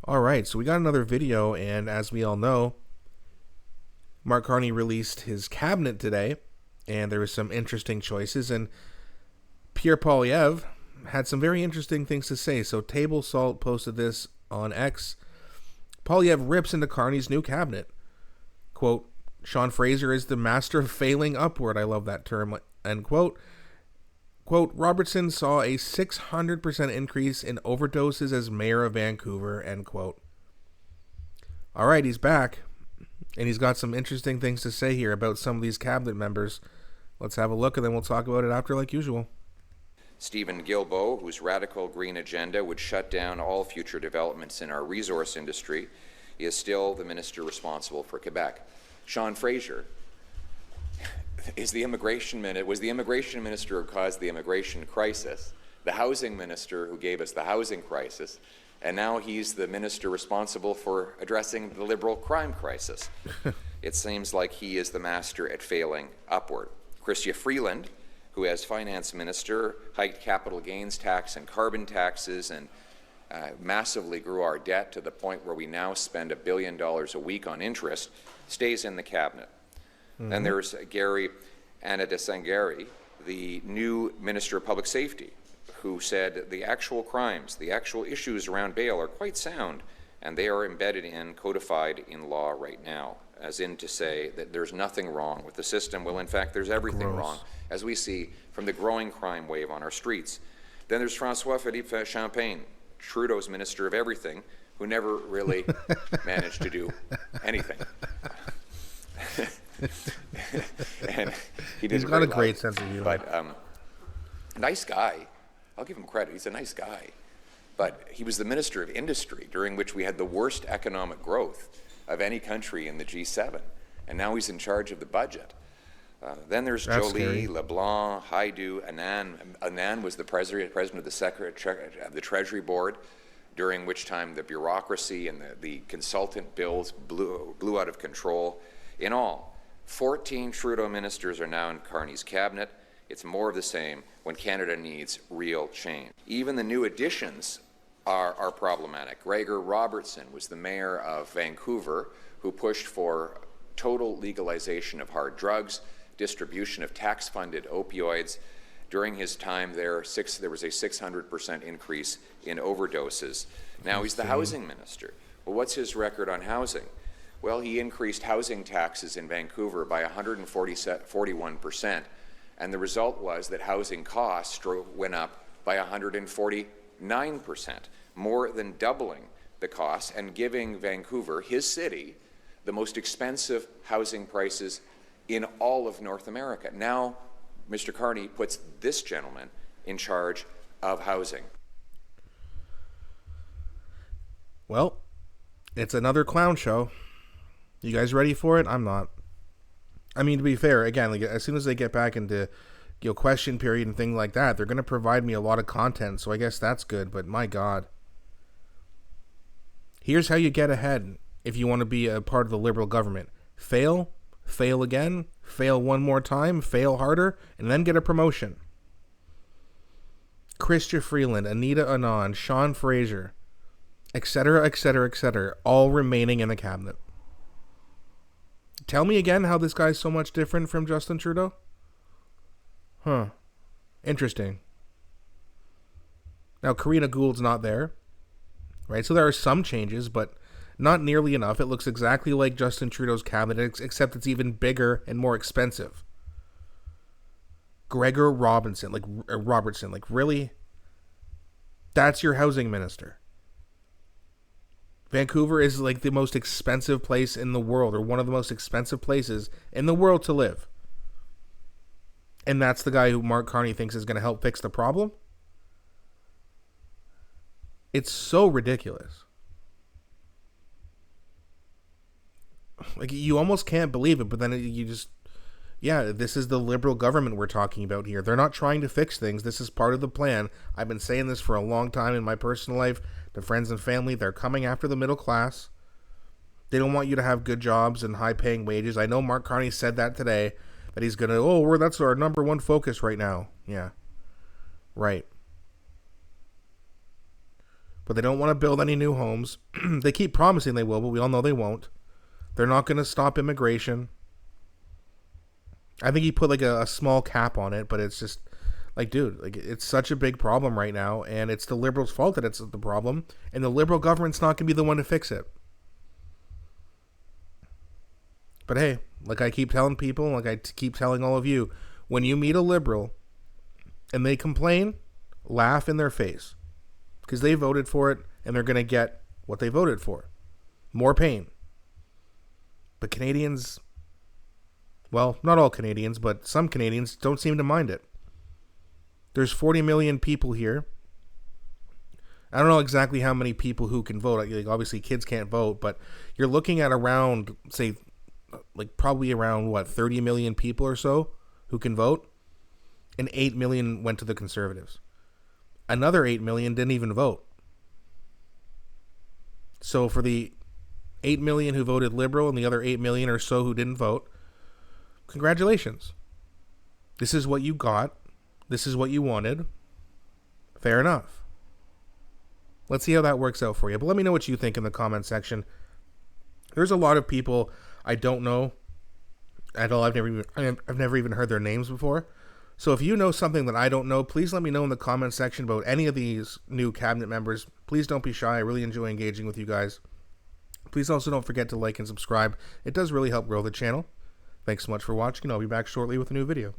All right, so we got another video, and as we all know, Mark Carney released his cabinet today, and there was some interesting choices, and Pierre Poilievre had some very interesting things to say. So Table Salt posted this on X. Poilievre rips into Carney's new cabinet. Quote, Sean Fraser is the master of failing upward. I love that term. End quote. Quote, Robertson saw a 600% increase in overdoses as mayor of Vancouver, end quote. All right, he's back, and he's got some interesting things to say here about some of these cabinet members. Let's have a look, and then we'll talk about it after like usual. Stephen Guilbeault, whose radical green agenda would shut down all future developments in our resource industry, is still the minister responsible for Quebec. Sean Fraser was the immigration minister who caused the immigration crisis, the housing minister who gave us the housing crisis, and now he's the minister responsible for addressing the Liberal crime crisis. It seems like he is the master at failing upward. Chrystia Freeland, who as finance minister hiked capital gains tax and carbon taxes and massively grew our debt to the point where we now spend $1 billion a week on interest, stays in the cabinet. Then there's Gary Anadesangari, the new Minister of Public Safety, who said the actual crimes, the actual issues around bail are quite sound, and they are embedded in, codified in law right now, as in to say that there's nothing wrong with the system. Well, in fact, there's everything wrong, as we see from the growing crime wave on our streets. Then there's François-Philippe Champagne, Trudeau's Minister of Everything, who never really managed to do anything. And he's got a great sense of humor. But nice guy. I'll give him credit. He's a nice guy. But he was the Minister of Industry, during which we had the worst economic growth of any country in the G7. And now he's in charge of the budget. Then there's That's Jolie, scary. LeBlanc, Haidu, Anand. Anand was the president of the Treasury Board, during which time the bureaucracy and the consultant bills blew out of control. In all, 14 Trudeau ministers are now in Carney's cabinet. It's more of the same when Canada needs real change. Even the new additions are problematic. Gregor Robertson was the mayor of Vancouver, who pushed for total legalization of hard drugs, distribution of tax-funded opioids. During his time there was a 600% increase in overdoses. Now he's the housing minister. Well, what's his record on housing? Well, he increased housing taxes in Vancouver by 141%, and the result was that housing costs went up by 149%, more than doubling the costs and giving Vancouver, his city, the most expensive housing prices in all of North America. Now, Mr. Carney puts this gentleman in charge of housing. Well, it's another clown show. You guys ready for it? I'm not. I mean, to be fair, again, like, as soon as they get back into question period and things like that, they're going to provide me a lot of content, so I guess that's good, but my God. Here's how you get ahead if you want to be a part of the Liberal government. Fail again, fail one more time, fail harder, and then get a promotion. Chrystia Freeland, Anita Anand, Sean Fraser, etc., etc., etc., all remaining in the cabinet. Tell me again how this guy's so much different from Justin Trudeau? Huh. Interesting. Now, Karina Gould's not there, right? So there are some changes, but not nearly enough. It looks exactly like Justin Trudeau's cabinet, except it's even bigger and more expensive. Gregor Robertson, really? That's your housing minister. Vancouver is like the most expensive place in the world, or one of the most expensive places in the world to live. And that's the guy who Mark Carney thinks is going to help fix the problem? It's so ridiculous. Like, you almost can't believe it, but then you just... Yeah, this is the Liberal government we're talking about here. They're not trying to fix things. This is part of the plan. I've been saying this for a long time in my personal life to friends and family. They're coming after the middle class. They don't want you to have good jobs and high-paying wages. I know Mark Carney said that today, that he's going to, that's our number one focus right now. Yeah, right. but they don't want to build any new homes. They keep promising they will, but we all know they won't. They're not going to stop immigration. I think he put like a small cap on it, but it's just like, dude, like it's such a big problem right now, and it's the liberals' fault that it's the problem, and the liberal government's not going to be the one to fix it. But hey, like I keep telling people, like I keep telling all of you, when you meet a liberal and they complain, laugh in their face, because they voted for it and they're going to get what they voted for. More pain. But Canadians, well, not all Canadians, but some Canadians don't seem to mind it. There's 40 million people here. I don't know exactly how many people who can vote. Like, obviously, kids can't vote, but you're looking at around, say, like probably around, 30 million people or so who can vote, and 8 million went to the Conservatives. Another 8 million didn't even vote. So for the 8 million who voted Liberal and the other 8 million or so who didn't vote, congratulations. This is what you got. This is what you wanted. Fair enough. Let's see how that works out for you. But let me know what you think in the comment section. There's a lot of people I don't know at all. I've never even heard their names before. So if you know something that I don't know, please let me know in the comment section about any of these new cabinet members. Please don't be shy. I really enjoy engaging with you guys. Please also don't forget to like and subscribe. It does really help grow the channel. Thanks so much for watching, and I'll be back shortly with a new video.